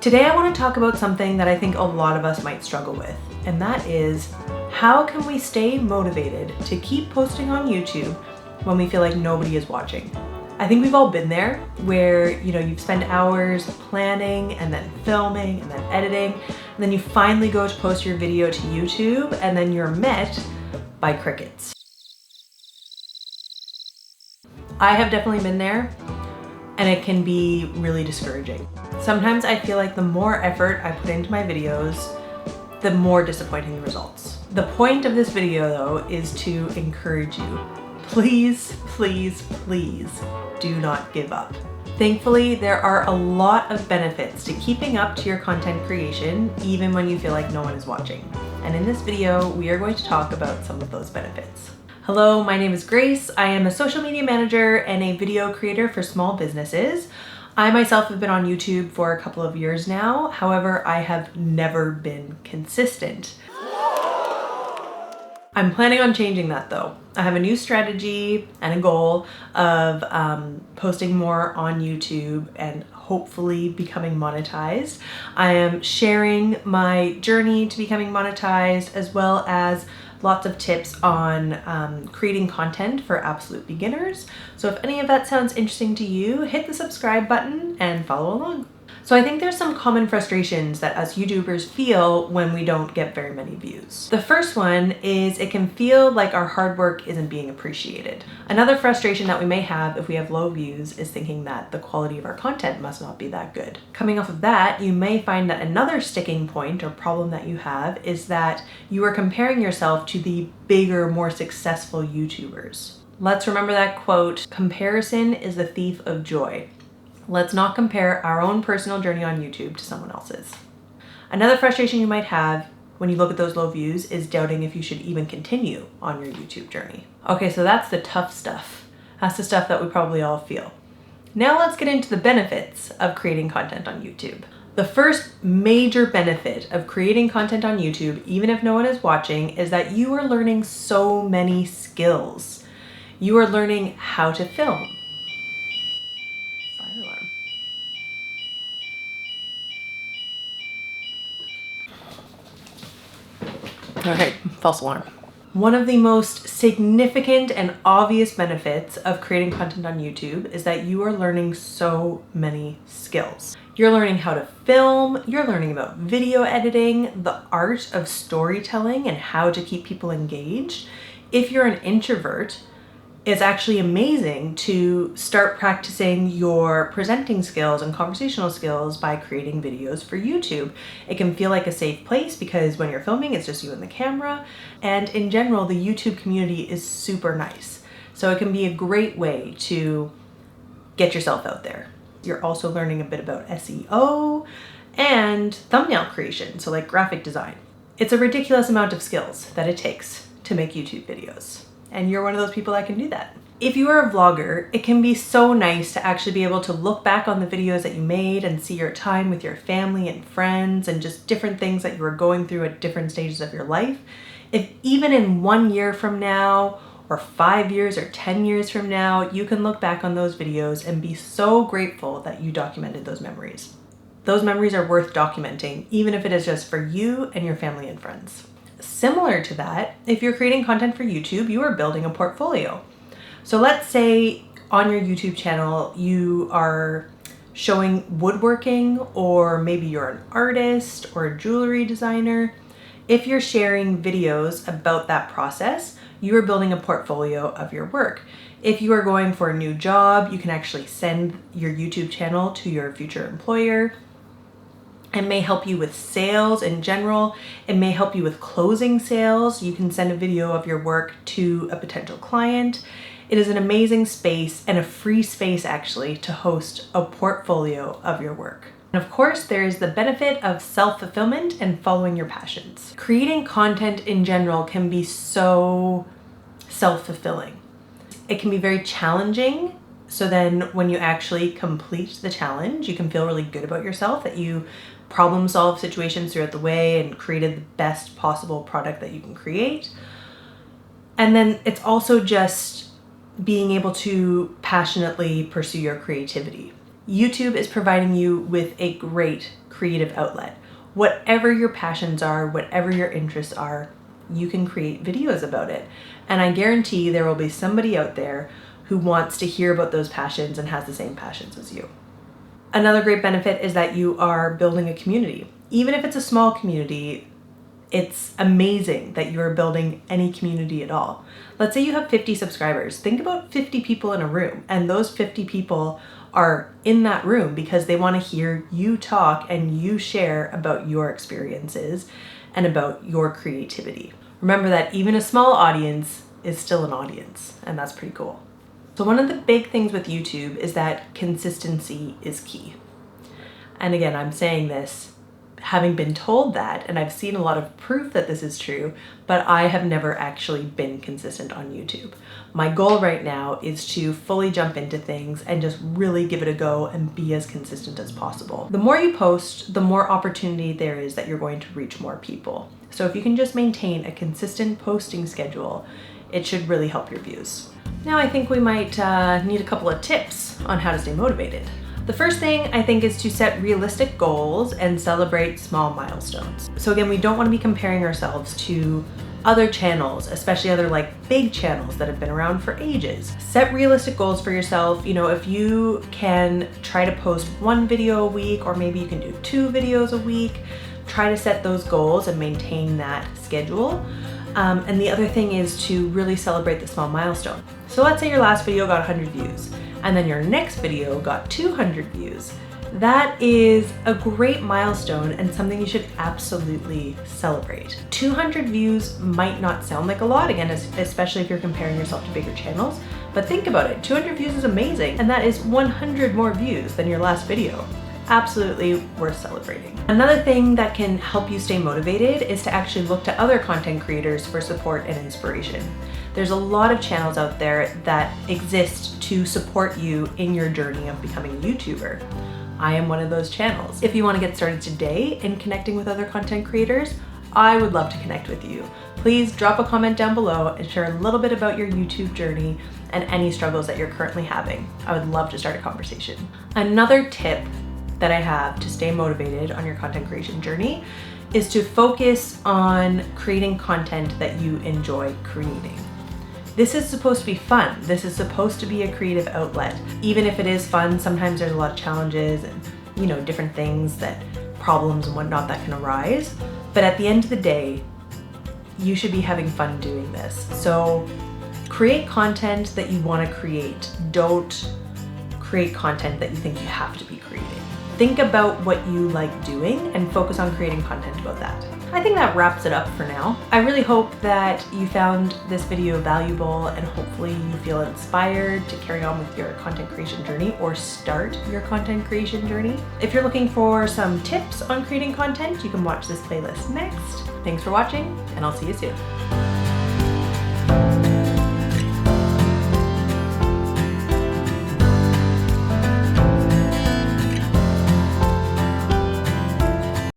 Today I want to talk about something that I think a lot of us might struggle with, and that is how can we stay motivated to keep posting on YouTube when we feel like nobody is watching? I think we've all been there where, you've spent hours planning and then filming and then editing, and then you finally go to post your video to YouTube and then you're met by crickets. I have definitely been there, and it can be really discouraging. Sometimes I feel like the more effort I put into my videos, the more disappointing the results. The point of this video though is to encourage you. Please, please, please do not give up. Thankfully, there are a lot of benefits to keeping up to your content creation, even when you feel like no one is watching. And in this video, we are going to talk about some of those benefits. Hello, my name is Grace. I am a social media manager and a video creator for small businesses. I myself have been on YouTube for a couple of years now. However, I have never been consistent. I'm planning on changing that though. I have a new strategy and a goal of posting more on YouTube and hopefully becoming monetized. I am sharing my journey to becoming monetized, as well as lots of tips on creating content for absolute beginners. So if any of that sounds interesting to you, hit the subscribe button and follow along. So I think there's some common frustrations that us YouTubers feel when we don't get very many views. The first one is it can feel like our hard work isn't being appreciated. Another frustration that we may have if we have low views is thinking that the quality of our content must not be that good. Coming off of that, you may find that another sticking point or problem that you have is that you are comparing yourself to the bigger, more successful YouTubers. Let's remember that quote, "Comparison is the thief of joy." Let's not compare our own personal journey on YouTube to someone else's. Another frustration you might have when you look at those low views is doubting if you should even continue on your YouTube journey. Okay, so that's the tough stuff. That's the stuff that we probably all feel. Now let's get into the benefits of creating content on YouTube. The first major benefit of creating content on YouTube, even if no one is watching, is that you are learning so many skills. You are learning how to film. Okay, false alarm. One of the most significant and obvious benefits of creating content on YouTube is that you are learning so many skills. You're learning how to film, you're learning about video editing, the art of storytelling and how to keep people engaged. If you're an introvert, it's actually amazing to start practicing your presenting skills and conversational skills by creating videos for YouTube. It can feel like a safe place because when you're filming, it's just you and the camera. And in general, the YouTube community is super nice. So it can be a great way to get yourself out there. You're also learning a bit about SEO and thumbnail creation, so like graphic design. It's a ridiculous amount of skills that it takes to make YouTube videos. And you're one of those people that can do that. If you are a vlogger, it can be so nice to actually be able to look back on the videos that you made and see your time with your family and friends and just different things that you were going through at different stages of your life. If even in 1 year from now, or 5 years or 10 years from now, you can look back on those videos and be so grateful that you documented those memories. Those memories are worth documenting, even if it is just for you and your family and friends. Similar to that, if you're creating content for YouTube, you are building a portfolio. So let's say on your YouTube channel, you are showing woodworking, or maybe you're an artist or a jewelry designer. If you're sharing videos about that process, you are building a portfolio of your work. If you are going for a new job, you can actually send your YouTube channel to your future employer. It may help you with sales in general. It may help you with closing sales. You can send a video of your work to a potential client. It is an amazing space and a free space actually to host a portfolio of your work. And of course, there is the benefit of self-fulfillment and following your passions. Creating content in general can be so self-fulfilling. It can be very challenging. So then when you actually complete the challenge, you can feel really good about yourself that you problem solve situations throughout the way and created the best possible product that you can create. And then it's also just being able to passionately pursue your creativity. YouTube is providing you with a great creative outlet. Whatever your passions are, whatever your interests are, you can create videos about it. And I guarantee there will be somebody out there who wants to hear about those passions and has the same passions as you. Another great benefit is that you are building a community. Even if it's a small community, it's amazing that you are building any community at all. Let's say you have 50 subscribers. Think about 50 people in a room, and those 50 people are in that room because they want to hear you talk and you share about your experiences and about your creativity. Remember that even a small audience is still an audience, and that's pretty cool. So one of the big things with YouTube is that consistency is key. And again, I'm saying this having been told that, and I've seen a lot of proof that this is true, but I have never actually been consistent on YouTube. My goal right now is to fully jump into things and just really give it a go and be as consistent as possible. The more you post, the more opportunity there is that you're going to reach more people. So if you can just maintain a consistent posting schedule, it should really help your views. Now I think we might need a couple of tips on how to stay motivated. The first thing I think is to set realistic goals and celebrate small milestones. So again, we don't want to be comparing ourselves to other channels, especially other big channels that have been around for ages. Set realistic goals for yourself. You know, if you can try to post 1 video a week, or maybe you can do 2 videos a week, try to set those goals and maintain that schedule. And the other thing is to really celebrate the small milestone. So let's say your last video got 100 views and then your next video got 200 views. That is a great milestone and something you should absolutely celebrate. 200 views might not sound like a lot, again, especially if you're comparing yourself to bigger channels, but think about it, 200 views is amazing, and that is 100 more views than your last video. Absolutely worth celebrating. Another thing that can help you stay motivated is to actually look to other content creators for support and inspiration. There's a lot of channels out there that exist to support you in your journey of becoming a YouTuber. I am one of those channels. If you want to get started today in connecting with other content creators, I would love to connect with you. Please drop a comment down below and share a little bit about your YouTube journey and any struggles that you're currently having. I would love to start a conversation. Another tip that I have to stay motivated on your content creation journey is to focus on creating content that you enjoy creating. This is supposed to be fun. This is supposed to be a creative outlet. Even if it is fun, sometimes there's a lot of challenges and different things, problems and whatnot that can arise. But at the end of the day, you should be having fun doing this. So create content that you want to create. Don't create content that you think you have to be creating. Think about what you like doing and focus on creating content about that. I think that wraps it up for now. I really hope that you found this video valuable and hopefully you feel inspired to carry on with your content creation journey or start your content creation journey. If you're looking for some tips on creating content, you can watch this playlist next. Thanks for watching, and I'll see you soon.